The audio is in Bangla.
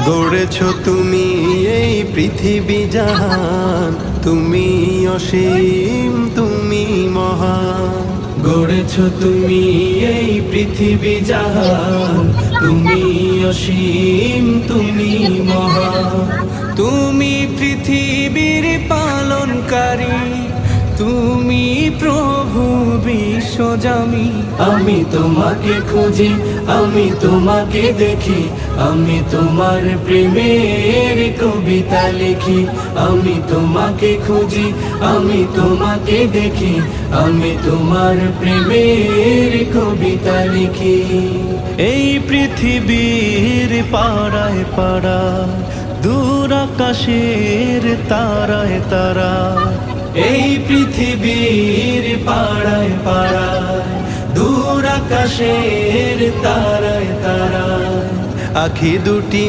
গড়েছ তুমি এই পৃথিবী জাহান, তুমি অসীম তুমি মহান। গড়েছ তুমি এই পৃথিবী জাহান, তুমি অসীম তুমি মহান। তুমি পৃথিবীর পালনকারী, তুমি প্রভু বিশ্বজামি। আমি তোমাকে খুঁজি, আমি তোমাকে দেখি, আমি তোমার প্রেমের কবিতা লিখি। আমি তোমাকে খুঁজি, আমি তোমাকে দেখি, আমি তোমার প্রেমের কবিতা লিখি। এই পৃথিবীর পাড়ায় পাড়ায়, দূর আকাশের তারায় তারা। এই পৃথিবীর পাড়ায় পাড়ায়, দূর আকাশের তারায় তারায়। আখি দুটি